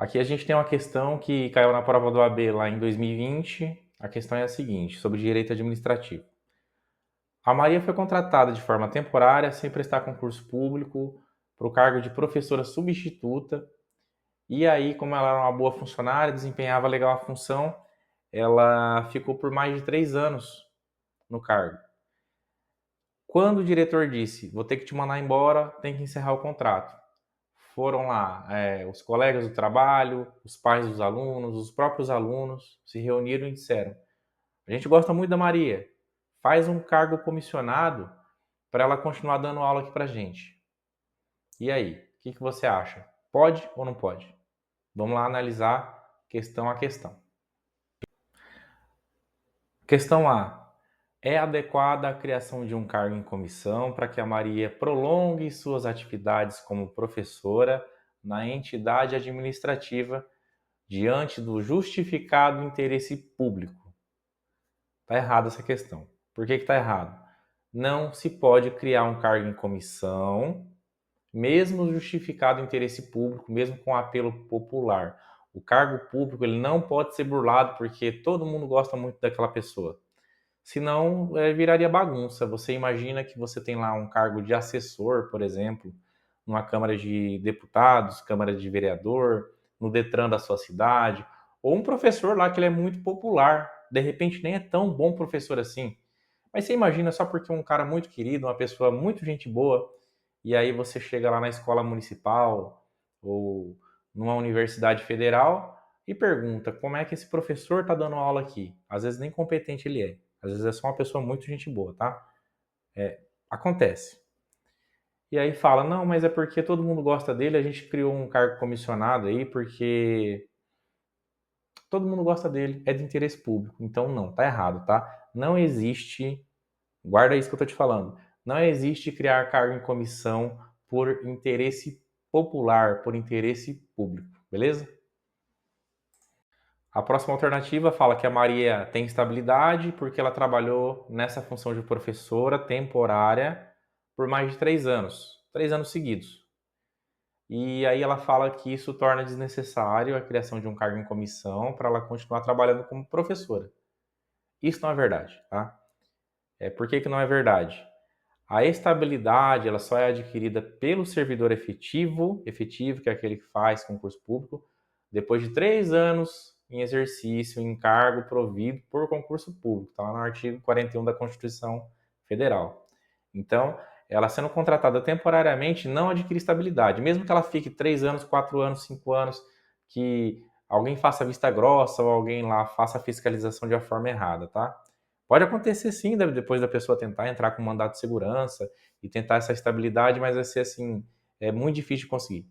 Aqui a gente tem uma questão que caiu na prova do AB lá em 2020. A questão é a seguinte, sobre direito administrativo. A Maria foi contratada de forma temporária, sem prestar concurso público, para o cargo de professora substituta. E aí, como ela era uma boa funcionária, desempenhava legal a função, ela ficou por mais de 3 anos no cargo. Quando o diretor disse, vou ter que te mandar embora, tem que encerrar o contrato, foram lá os colegas do trabalho, os pais dos alunos, os próprios alunos se reuniram e disseram: a gente gosta muito da Maria, faz um cargo comissionado para ela continuar dando aula aqui para gente. E aí, o que você acha? Pode ou não pode? Vamos lá analisar questão a questão. Questão A. É adequada a criação de um cargo em comissão para que a Maria prolongue suas atividades como professora na entidade administrativa diante do justificado interesse público? Está errada essa questão. Por que está errado? Não se pode criar um cargo em comissão, mesmo justificado interesse público, mesmo com apelo popular. O cargo público ele não pode ser burlado porque todo mundo gosta muito daquela pessoa. Senão, viraria bagunça. Você imagina que você tem lá um cargo de assessor, por exemplo, numa Câmara de Deputados, Câmara de Vereador, no Detran da sua cidade, ou um professor lá que ele é muito popular, de repente nem é tão bom professor assim. Mas você imagina só porque um cara muito querido, uma pessoa muito gente boa, e aí você chega lá na escola municipal ou numa universidade federal e pergunta como é que esse professor está dando aula aqui. Às vezes nem competente ele é. Às vezes é só uma pessoa muito gente boa, tá? Acontece. E aí fala, não, mas é porque todo mundo gosta dele, a gente criou um cargo comissionado aí porque todo mundo gosta dele, é de interesse público. Então não, tá errado, tá? Não existe, guarda isso que eu tô te falando, não existe criar cargo em comissão por interesse popular, por interesse público, beleza? A próxima alternativa fala que a Maria tem estabilidade porque ela trabalhou nessa função de professora temporária por mais de 3 anos, 3 anos seguidos. E aí ela fala que isso torna desnecessário a criação de um cargo em comissão para ela continuar trabalhando como professora. Isso não é verdade, tá? Por que não é verdade? A estabilidade ela só é adquirida pelo servidor efetivo, que é aquele que faz concurso público, depois de 3 anos em exercício, em cargo provido por concurso público. Está lá no artigo 41 da Constituição Federal. Então, ela sendo contratada temporariamente não adquire estabilidade. Mesmo que ela fique 3 anos, 4 anos, 5 anos, que alguém faça vista grossa ou alguém lá faça a fiscalização de uma forma errada, tá? Pode acontecer sim, depois da pessoa tentar entrar com mandato de segurança e tentar essa estabilidade, mas vai ser assim, é muito difícil de conseguir.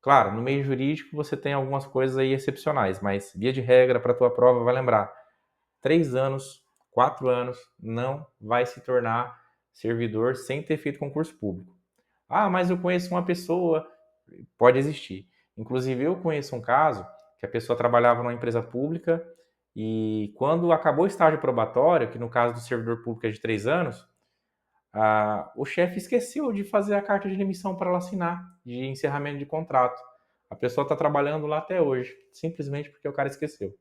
Claro, no meio jurídico você tem algumas coisas aí excepcionais, mas via de regra para a tua prova vai lembrar, 3 anos, 4 anos, não vai se tornar servidor sem ter feito concurso público. Ah, mas eu conheço uma pessoa, pode existir. Inclusive eu conheço um caso que a pessoa trabalhava numa empresa pública e quando acabou o estágio probatório, que no caso do servidor público é de 3 anos, o chefe esqueceu de fazer a carta de demissão para ela assinar, de encerramento de contrato. A pessoa está trabalhando lá até hoje, simplesmente porque o cara esqueceu.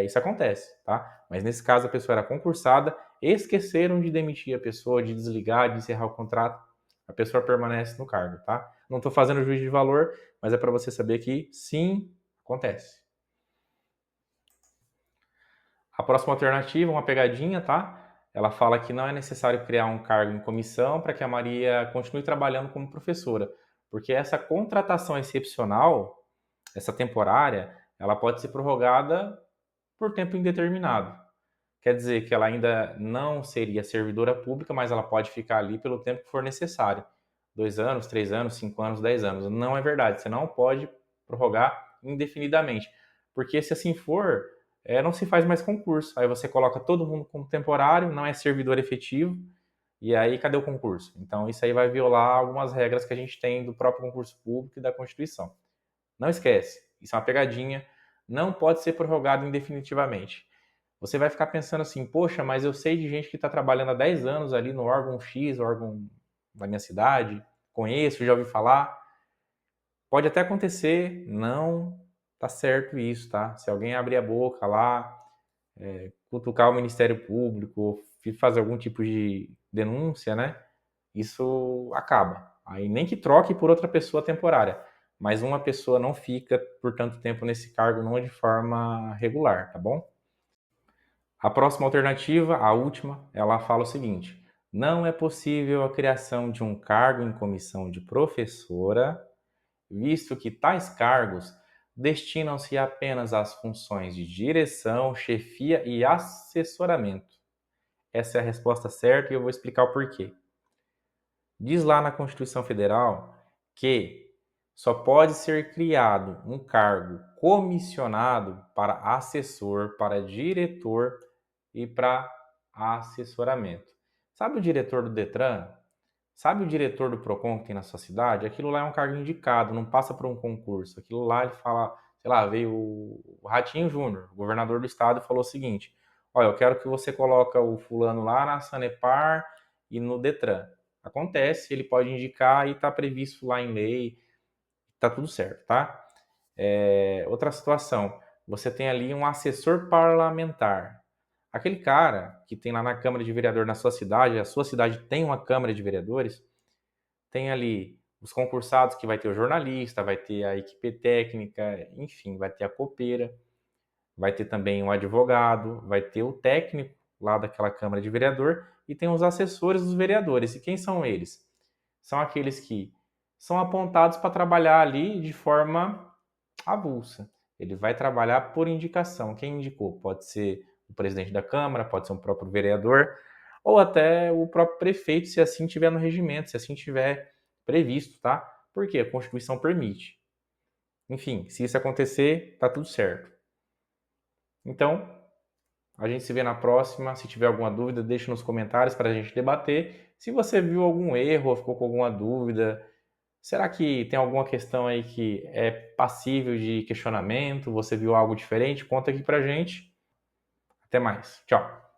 Isso acontece, tá? Mas nesse caso a pessoa era concursada, esqueceram de demitir a pessoa, de desligar, de encerrar o contrato, a pessoa permanece no cargo, tá? Não estou fazendo juízo de valor, mas é para você saber que sim, acontece. A próxima alternativa, uma pegadinha, tá? Ela fala que não é necessário criar um cargo em comissão para que a Maria continue trabalhando como professora, porque essa contratação excepcional, essa temporária, ela pode ser prorrogada por tempo indeterminado. Quer dizer que ela ainda não seria servidora pública, mas ela pode ficar ali pelo tempo que for necessário. 2 anos, 3 anos, 5 anos, 10 anos. Não é verdade. Você não pode prorrogar indefinidamente. Porque se assim for, não se faz mais concurso. Aí você coloca todo mundo como temporário, não é servidor efetivo, e aí cadê o concurso? Então isso aí vai violar algumas regras que a gente tem do próprio concurso público e da Constituição. Não esquece, isso é uma pegadinha, não pode ser prorrogado indefinitivamente. Você vai ficar pensando assim, poxa, mas eu sei de gente que está trabalhando há 10 anos ali no órgão X, órgão da minha cidade, conheço, já ouvi falar. Pode até acontecer, não tá certo isso, tá? Se alguém abrir a boca lá, cutucar o Ministério Público, fazer algum tipo de denúncia, né? Isso acaba. Aí nem que troque por outra pessoa temporária, mas uma pessoa não fica por tanto tempo nesse cargo não de forma regular, tá bom? A próxima alternativa, a última, ela fala o seguinte: não é possível a criação de um cargo em comissão de professora, visto que tais cargos destinam-se apenas às funções de direção, chefia e assessoramento. Essa é a resposta certa e eu vou explicar o porquê. Diz lá na Constituição Federal que só pode ser criado um cargo comissionado para assessor, para diretor e para assessoramento. Sabe o diretor do Detran? Sabe o diretor do Procon que tem na sua cidade? Aquilo lá é um cargo indicado, não passa por um concurso. Aquilo lá ele fala, sei lá, veio o Ratinho Júnior, o governador do estado, e falou o seguinte: olha, eu quero que você coloque o fulano lá na Sanepar e no Detran. Acontece, ele pode indicar e está previsto lá em lei, está tudo certo, tá? Outra situação, você tem ali um assessor parlamentar. Aquele cara que tem lá na Câmara de Vereador na sua cidade, a sua cidade tem uma Câmara de Vereadores, tem ali os concursados que vai ter o jornalista, vai ter a equipe técnica, enfim, vai ter a copeira, vai ter também um advogado, vai ter o técnico lá daquela Câmara de Vereador e tem os assessores dos vereadores. E quem são eles? São aqueles que são apontados para trabalhar ali de forma avulsa. Ele vai trabalhar por indicação. Quem indicou? Pode ser o presidente da Câmara, pode ser um próprio vereador, ou até o próprio prefeito, se assim tiver no regimento, se assim tiver previsto, tá? Porque a Constituição permite. Enfim, se isso acontecer, tá tudo certo. Então, a gente se vê na próxima. Se tiver alguma dúvida, deixa nos comentários para a gente debater. Se você viu algum erro ou ficou com alguma dúvida, será que tem alguma questão aí que é passível de questionamento? Você viu algo diferente? Conta aqui pra gente. Até mais. Tchau.